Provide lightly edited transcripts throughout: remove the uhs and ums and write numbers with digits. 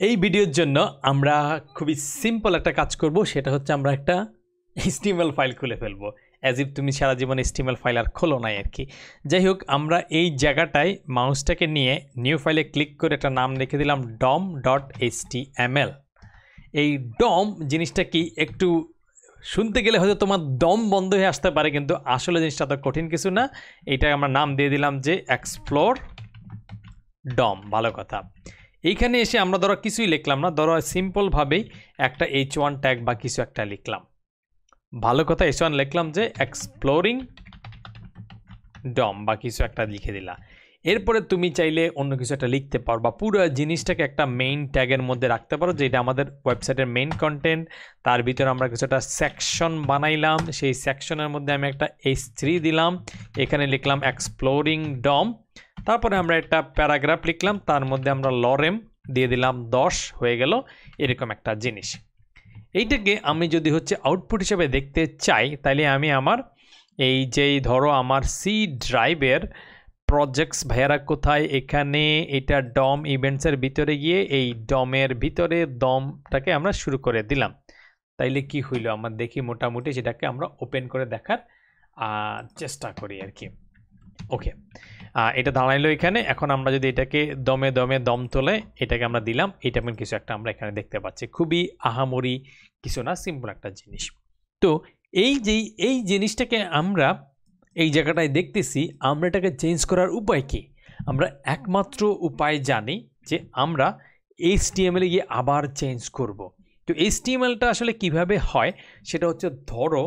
এই ভিডিওর জন্য আমরা খুবই সিম্পল একটা কাজ করব, সেটা হচ্ছে আমরা একটা HTML ফাইল খুলে ফেলবো। অ্যাজ ইফ তুমি সারা জীবন HTML ফাইল আর খোলো নাই আর কি। যাই হোক, আমরা এই জায়গাটায় মাউসটাকে নিয়ে নিউ ফাইলে ক্লিক করে একটা নাম লিখে দিলাম dom.html। এই ডম জিনিসটা কি একটু শুনতে গেলে হয়তো তোমার দম বন্ধ হয়ে আসতে পারে, কিন্তু আসলে জিনিসটা তো কঠিন কিছু না। এইটা আমরা নাম দিয়ে দিলাম যে এক্সপ্লোর ডম। ভালো কথা। এইখানে এসে আমরা ধরো কিছুই লিখলাম না, ধরো সিম্পলভাবেই একটা H1 ট্যাগ বা কিছু একটা লিখলাম। ভালো কথা, H1 লিখলাম যে এক্সপ্লোরিং ডম বা কিছু একটা লিখে দিলা। এরপরে তুমি চাইলে অন্য কিছু একটা লিখতে পারো বা পুরো জিনিসটাকে একটা মেইন ট্যাগের মধ্যে রাখতে পারো, যেটা আমাদের ওয়েবসাইটের মেইন কন্টেন্ট। তার ভিতরে আমরা কিছু একটা সেকশন বানাইলাম, সেই সেকশনের মধ্যে আমি একটা H3 দিলাম, এখানে লিখলাম এক্সপ্লোরিং ডম। তারপরে আমরা একটা প্যারাগ্রাফ লিখলাম, তার মধ্যে আমরা লরেম দিয়ে দিলাম 10, হয়ে গেল এরকম একটা জিনিস। এইটাকে আমি যদি হচ্ছে আউটপুট হিসেবে দেখতে চাই, তাহলে আমি আমার এই যেই ধরো আমার সি ড্রাইভের প্রজেক্টস ভাইয়ারা কোথায়, এখানে এটা ডম ইভেন্টসের ভিতরে গিয়ে এই ডমের ভিতরে দমটাকে আমরা শুরু করে দিলাম। তাইলে কি হইল আমার দেখি, মোটামুটি সেটাকে আমরা ওপেন করে দেখার চেষ্টা করি আর কি। ওকে, এটা দাঁড়াইলো এখানে। এখন আমরা যদি এটাকে দমে দমে দম তোলে, এটাকে আমরা দিলাম, এটা কিছু একটা আমরা এখানে দেখতে পাচ্ছি। খুবই আহামরি কিছু না, সিম্পল একটা জিনিস। তো এই জিনিসটাকে আমরা এই জায়গাটায় দেখতেছি, আমরা এটাকে চেঞ্জ করার উপায় কি? আমরা একমাত্র উপায় জানি যে আমরা HTML গিয়ে আবার চেঞ্জ করব। তো HTMLটা আসলে কিভাবে হয় সেটা হচ্ছে, ধরো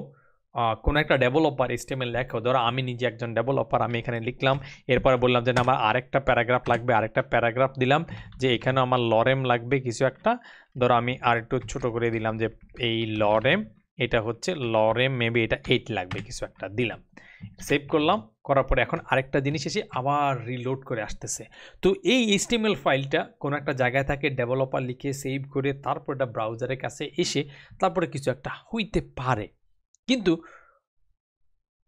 কোনো একটা ডেভেলপার HTML লেখো, ধরো আমি নিজে একজন ডেভেলপার, আমি এখানে লিখলাম, এরপরে বললাম যে না আমার আরেকটা প্যারাগ্রাফ লাগবে, আরেকটা প্যারাগ্রাফ দিলাম যে এখানে আমার লরেম লাগবে কিছু একটা। ধরো আমি আর একটু ছোটো করে দিলাম যে এই লরেম, এটা হচ্ছে লরেম, মেবি এটা 8 লাগবে, কিছু একটা দিলাম, সেভ করলাম। করার পরে এখন আরেকটা জিনিস এসে আবার রিলোড করে আসতেছে। তো এই HTML ফাইলটা কোনো একটা জায়গায় থাকে, ডেভেলপার লিখে সেভ করে তারপর এটা ব্রাউজারের কাছে এসে তারপরে কিছু একটা হইতে পারে। কিন্তু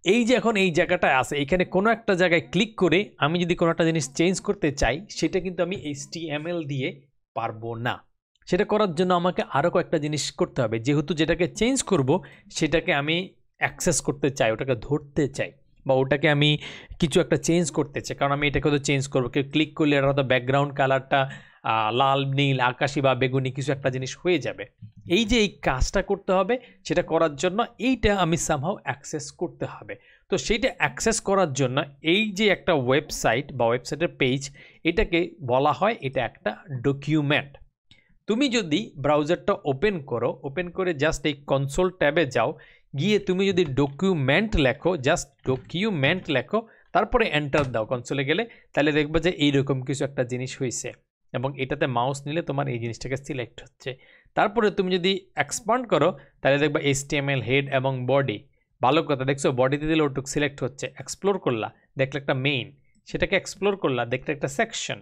এই যে এখন এই জায়গাটায় আছে, এখানে কোনো একটা জায়গায় ক্লিক করে আমি যদি কোনো একটা জিনিস চেঞ্জ করতে চাই, সেটা কিন্তু আমি HTML দিয়ে পারবো না। সেটা করার জন্য আমাকে আরও কয়েকটা জিনিস করতে হবে। যেহেতু যেটাকে চেঞ্জ করব সেটাকে আমি অ্যাক্সেস করতে চাই, ওটাকে ধরতে চাই, বা ওটাকে আমি কিছু একটা চেঞ্জ করতে চাই, কারণ আমি এটাকে তো চেঞ্জ করবো। কেউ ক্লিক করলে এটা তো ব্যাকগ্রাউন্ড কালারটা লাল, নীল, আকাশি বা বেগুনি কিছু একটা জিনিস হয়ে যাবে। এই যে এই কাজটা করতে হবে, সেটা করার জন্য এইটা আমি সামহাও অ্যাক্সেস করতে হবে। তো সেইটা অ্যাক্সেস করার জন্য এই যে একটা ওয়েবসাইট বা ওয়েবসাইটের পেজ, এটাকে বলা হয় এটা একটা ডকুমেন্ট। তুমি যদি ব্রাউজারটা ওপেন করো, ওপেন করে জাস্ট এই কনসোল ট্যাবে যাও, গিয়ে তুমি যদি ডকুমেন্ট লেখো, জাস্ট ডকুমেন্ট লেখো, তারপরে এন্টার দাও কনসোলে গেলে, তাহলে দেখবে যে এইরকম কিছু একটা জিনিস হয়েছে এবং এটাতে মাউস নিলে তোমার এই জিনিসটাকে সিলেক্ট হচ্ছে। তারপরে তুমি যদি এক্সপান্ড করো, তাহলে দেখবা HTML হেড এবং বডি। ভালো কথা, দেখছো বডিতে দিলে ওটুক সিলেক্ট হচ্ছে। এক্সপ্লোর করলা, দেখলে একটা মেইন, সেটাকে এক্সপ্লোর করলা, দেখলে একটা সেকশন,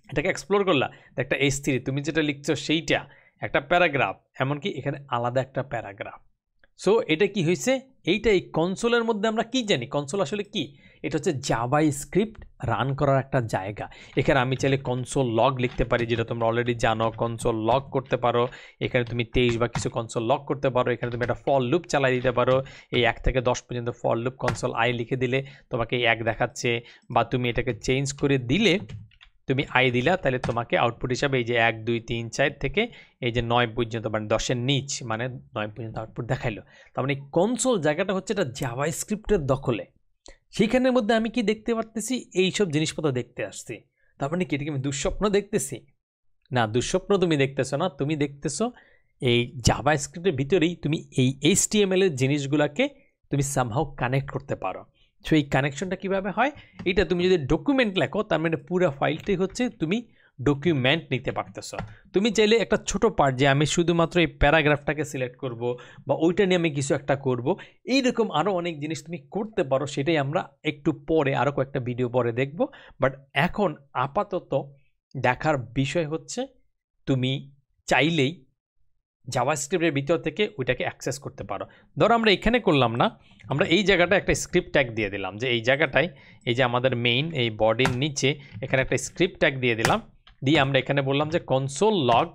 এটাকে এক্সপ্লোর করলা, একটা H3, তুমি যেটা লিখছো সেইটা, একটা প্যারাগ্রাফ, এমনকি এখানে আলাদা একটা প্যারাগ্রাফ। সো এটা কি হয়েছে, এইটা এই কনসোলের মধ্যে আমরা কি জানি, কনসোল আসলে কি? এটা হচ্ছে জাভাস্ক্রিপ্ট রান করার একটা জায়গা। এখানে আমি চাইলে কনসোল লগ লিখতে পারি, যেটা তোমরা অলরেডি জানো, কনসোল লগ করতে পারো। এখানে তুমি 23 বা কিছু কনসোল লগ করতে পারো। এখানে তুমি একটা ফর লুপ চালাই দিতে পারো, এই 1 থেকে 10 পর্যন্ত ফর লুপ কনসোল আই লিখে দিলে তোমাকে 1 দেখাচ্ছে, বা তুমি এটাকে চেঞ্জ করে দিলে, তুমি আই দিলা, তাহলে তোমাকে আউটপুট হিসাবে এই যে 1 2 3 4 থেকে এই যে 9 পর্যন্ত, মানে 10-এর নিচ মানে 9 পর্যন্ত আউটপুট দেখাইলো। তার মানে কনসোল জায়গাটা হচ্ছে এটা জাভাস্ক্রিপ্টের দখলে। সেইখানের মধ্যে আমি কি দেখতে পারতেছি, এইসব জিনিসপত্র দেখতে আসছি। তার মানে কি, এটাকে আমি দুঃস্বপ্ন দেখতেছি? না, দুঃস্বপ্ন তুমি দেখতেছো না, তুমি দেখতেছো এই জাভাস্ক্রিপ্টের ভিতরেই তুমি এই HTML এর জিনিসগুলোকে তুমি সামহাও কানেক্ট করতে পারো। সো এই কানেকশনটা কীভাবে হয়, এটা তুমি যদি ডকুমেন্ট লেখো, তার মানে পুরো ফাইলটাই হচ্ছে তুমি ডকুমেন্ট নিতে পারতেছো। তুমি চাইলে একটা ছোট পার্ট, যে আমি শুধুমাত্র এই প্যারাগ্রাফটাকে সিলেক্ট করব বা ওইটা নিয়ে আমি কিছু একটা করব, এইরকম আরও অনেক জিনিস তুমি করতে পারো। সেটাই আমরা একটু পরে আরও কয়েকটা ভিডিও পরে দেখব। বাট এখন আপাতত দেখার বিষয় হচ্ছে, তুমি চাইলেই জাভাস্ক্রিপ্টের ভিতর থেকে ওইটাকে অ্যাক্সেস করতে পারো। ধরো আমরা এখানে করলাম না, আমরা এই জায়গাটা একটা স্ক্রিপ্ট ট্যাগ দিয়ে দিলাম, যে এই জায়গাটায় এই যে আমাদের মেইন এই বডির নিচে এখানে একটা স্ক্রিপ্ট ট্যাগ দিয়ে দিলাম, দিয়ে আমরা এখানে বললাম যে কনসোল লগ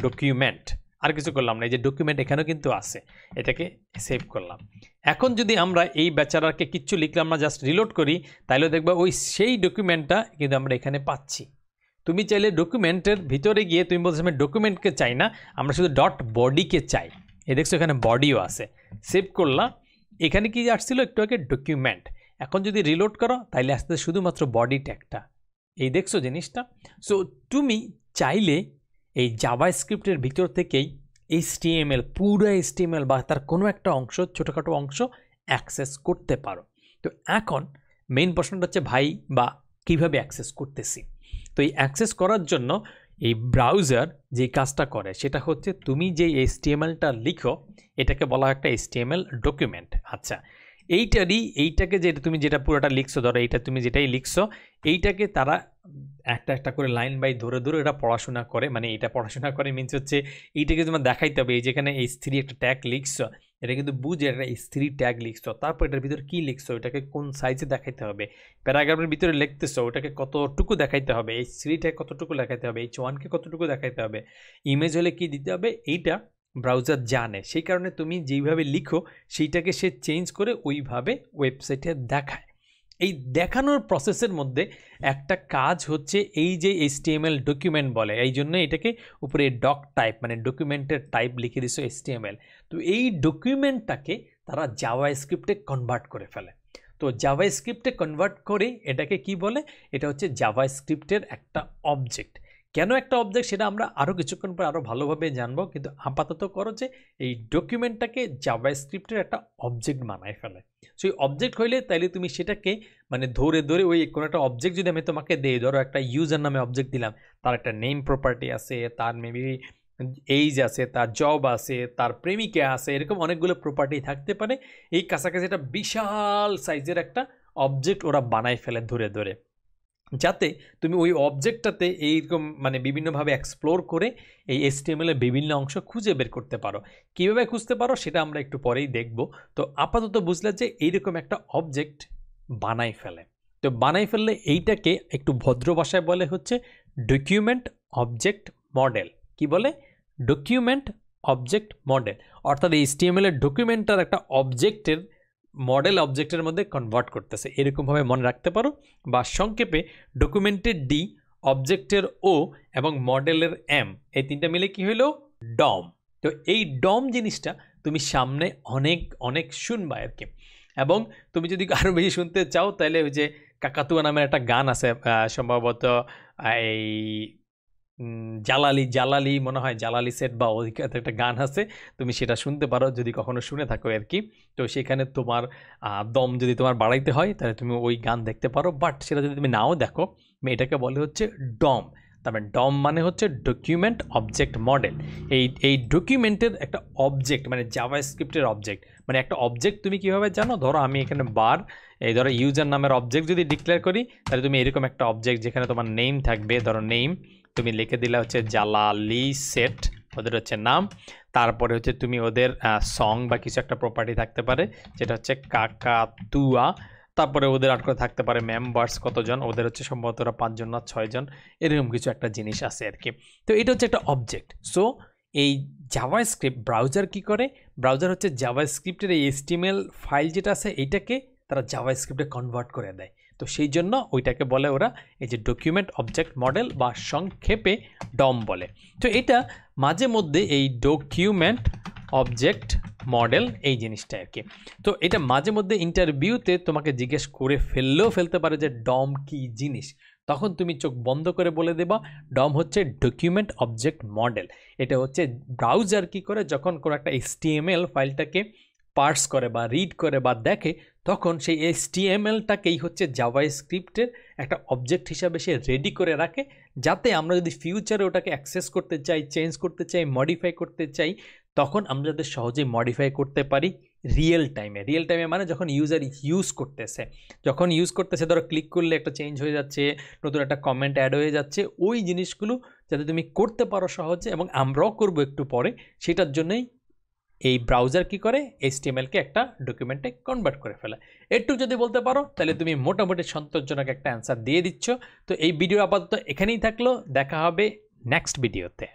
ডকুমেন্ট, আর কিছু করলাম না, এই যে ডকুমেন্ট এখানেও কিন্তু আছে, এটাকে সেভ করলাম। এখন যদি আমরা এই বেচারাকে কিচ্ছু লিখলাম না, জাস্ট রিলোড করি, তাহলে দেখবা ওই সেই ডকুমেন্টটা কিন্তু আমরা এখানে পাচ্ছি। তুমি চাইলে ডকুমেন্টের ভিতরে গিয়ে তুমি বলছো আমি ডকুমেন্টকে চাই না, আমরা শুধু ডট বডিকে চাই, এই দেখছো এখানে বডিও আছে। সেভ করলাম, এখানে কি আসছিল একটু আগে ডকুমেন্ট, এখন যদি রিলোড করো তাইলে আসতে শুধুমাত্র বডি ট্যাগটা, এই দেখছো জিনিসটা। সো তুমি চাইলে এই জাভাস্ক্রিপ্টের ভিতর থেকেই HTML, পুরো HTML বা তার কোনো একটা অংশ, ছোটোখাটো অংশ অ্যাক্সেস করতে পারো। তো এখন মেইন প্রশ্নটা হচ্ছে ভাই বা কীভাবে অ্যাক্সেস করতেছি। তো এই অ্যাক্সেস করার জন্য এই ব্রাউজার যে কাজটা করে সেটা হচ্ছে তুমি যে HTMLটা লিখো এটাকে বলা হয় একটা HTML ডকুমেন্ট। আচ্ছা, এইটাকে যেটা তুমি যেটা পুরোটা লিখছো, ধরো এইটা তুমি যেটাই লিখছো, এইটাকে তারা একটা একটা করে লাইন বাই ধরে ধরে এটা পড়াশোনা করে, মানে এটা পড়াশোনা করে মিনস হচ্ছে এইটাকে তোমার দেখাইতে হবে, এই যেখানে H3 একটা ট্যাগ লিখছো, এটা কিন্তু বুঝে একটা H3 ট্যাগ লিখছো, তারপর এটার ভিতরে কী লিখছো, এটাকে কোন সাইজে দেখাইতে হবে, প্যারাগ্রাফের ভিতরে লিখতেছো ওটাকে কতটুকু দেখাইতে হবে, H3 ট্যাগ কতটুকু দেখাইতে হবে, H1কে কতটুকু দেখাইতে হবে, ইমেজ হলে কি দিতে হবে, এইটা ব্রাউজার জানে। সেই কারণে তুমি যেইভাবে লিখো সেইটাকে সে চেঞ্জ করে ওইভাবে ওয়েবসাইটে দেখায়। এই দেখানোর প্রসেসের মধ্যে একটা কাজ হচ্ছে এই যে HTML ডকুমেন্ট বলে, এই জন্য এটাকে উপরে ডক টাইপ মানে ডকুমেন্টের টাইপ লিখে দিছো HTML। তো এই ডকুমেন্টটাকে তারা জাভাস্ক্রিপ্টে কনভার্ট করে ফেলে। তো জাভাস্ক্রিপ্টে কনভার্ট করে এটাকে কি বলে, এটা হচ্ছে জাভাস্ক্রিপ্টের একটা অবজেক্ট। কেন একটা অবজেক্ট সেটা আমরা আরও কিছুক্ষণ পর আরও ভালোভাবে জানবো, কিন্তু আপাতত করো যে এই ডকুমেন্টটাকে জাভাস্ক্রিপ্টের একটা অবজেক্ট বানায় ফেলে। সেই অবজেক্ট হইলে তাইলে তুমি সেটাকে মানে ধরে ধরে ওই কোনো একটা অবজেক্ট যদি আমি তোমাকে দেই, ধরো একটা ইউজার নামে অবজেক্ট দিলাম, তার একটা নেম প্রপার্টি আছে, তার মেবি এইজ আছে, তার জব আছে, তার প্রেমিকা আছে, এরকম অনেকগুলো প্রপার্টি থাকতে পারে। এই কাছাকাছি একটা বিশাল সাইজের একটা অবজেক্ট ওরা বানায় ফেলে ধরে ধরে, যাতে তুমি ওই অবজেক্টটাতে এইরকম মানে বিভিন্নভাবে এক্সপ্লোর করে এই HTML এর বিভিন্ন অংশ খুঁজে বের করতে পারো। কীভাবে খুঁজতে পারো সেটা আমরা একটু পরেই দেখব। তো আপাতত বুঝলে যে এইরকম একটা অবজেক্ট বানাই ফেলে। তো বানাই ফেললে এইটাকে একটু ভদ্র ভাষায় বলে হচ্ছে ডকুমেন্ট অবজেক্ট মডেল। কি বলে? Document object model. অর্থাৎ HTML এর ডকুমেন্টটার একটা অবজেক্টের মডেল অবজেক্টের মধ্যে কনভার্ট করতেছে, এরকমভাবে মনে রাখতে পারো। বা সংক্ষেপে ডকুমেন্টের ডি, অবজেক্টের ও এবং মডেলের এম, এই তিনটা মিলে কি হইল? ডম। তো এই ডম জিনিসটা তুমি সামনে অনেক অনেক শুনবা আর কি। এবং তুমি যদি আরও বেশি শুনতে চাও তাহলে ওই যে কাকাতুয়া নামের একটা গান আছে, সম্ভবত এই জালালি মনে হয়, জালালি সেট বা ওইখানে একটা গান আছে, তুমি সেটা শুনতে পারো যদি কখনো শুনে থাকো আর কি। তো সেখানে তোমার দম যদি তোমার বাড়াইতে হয় তাহলে তুমি ওই গান দেখতে পারো, বাট সেটা যদি তুমি নাও দেখো, এটাকে বলে হচ্ছে ডম। তারপরে ডম মানে হচ্ছে ডকুমেন্ট অবজেক্ট মডেল। এই ডকুমেন্টের একটা অবজেক্ট মানে জাভাস্ক্রিপ্টের অবজেক্ট, মানে একটা অবজেক্ট তুমি কীভাবে জানো, ধরো আমি এখানে এই ধরো ইউজার নামের অবজেক্ট যদি ডিক্লেয়ার করি, তাহলে তুমি এরকম একটা অবজেক্ট যেখানে তোমার নেম থাকবে, ধরো নেম তুমি লিখে দিলে হচ্ছে জালালি সেট, ওদের হচ্ছে নাম। তারপরে হচ্ছে তুমি ওদের সং বা কিছু একটা প্রপার্টি থাকতে পারে যেটা হচ্ছে কাকাতুয়া। তারপরে ওদের আর করে থাকতে পারে মেম্বার্স কতজন, ওদের হচ্ছে সম্ভবত ওরা 5 জন না 6 জন, এরকম কিছু একটা জিনিস আছে আর কি। তো এটা হচ্ছে একটা অবজেক্ট। সো এই জাভাস্ক্রিপ্ট ব্রাউজার কি করে, ব্রাউজার হচ্ছে জাভাস্ক্রিপ্টের এই HTML ফাইল যেটা আছে এইটাকে তারা জাভাস্ক্রিপ্টে কনভার্ট করে দেয়। তো সেই জন্য ওইটাকে বলে ওরা এই যে ডকুমেন্ট অবজেক্ট মডেল বা সংক্ষেপে ডম বলে। তো এটা মাঝে মধ্যে এই ডকুমেন্ট অবজেক্ট মডেল এই জিনিসটা আর কি, তো এটা মাঝে মধ্যে ইন্টারভিউতে তোমাকে জিজ্ঞেস করে ফেলতে পারে যে ডম কি জিনিস, তখন তুমি চোখ বন্ধ করে বলে দেবা ডম হচ্ছে ডকুমেন্ট অবজেক্ট মডেল। এটা হচ্ছে ব্রাউজার কি করে, যখন কোনো একটা HTML ফাইলটাকে পার্স করে বা রিড করে বা দেখে, তখন সেই HTMLটাকেই হচ্ছে জাভাস্ক্রিপ্টের একটা অবজেক্ট হিসাবে সে রেডি করে রাখে, যাতে আমরা যদি ফিউচারে ওটাকে অ্যাক্সেস করতে চাই, চেঞ্জ করতে চাই, মডিফাই করতে চাই, তখন আমরা যাতে সহজেই মডিফাই করতে পারি রিয়েল টাইমে। রিয়েল টাইমে মানে যখন ইউজার ইউজ করতেছে, ধরো ক্লিক করলে একটা চেঞ্জ হয়ে যাচ্ছে, নতুন একটা কমেন্ট অ্যাড হয়ে যাচ্ছে, ওই জিনিসগুলো যাতে তুমি করতে পারো সহজে, এবং আমরাও করবো একটু পরে, সেটার জন্যই এই ব্রাউজার কি করে HTML কে একটা ডকুমেন্টে কনভার্ট করে ফেলে। একটু যদি বলতে পারো তাহলে তুমি মোটামুটি সন্তোষজনক একটা অ্যান্সার দিয়ে দিচ্ছ। তো এই ভিডিও আপাতত এখানেই থাকলো, দেখা হবে নেক্সট ভিডিওতে।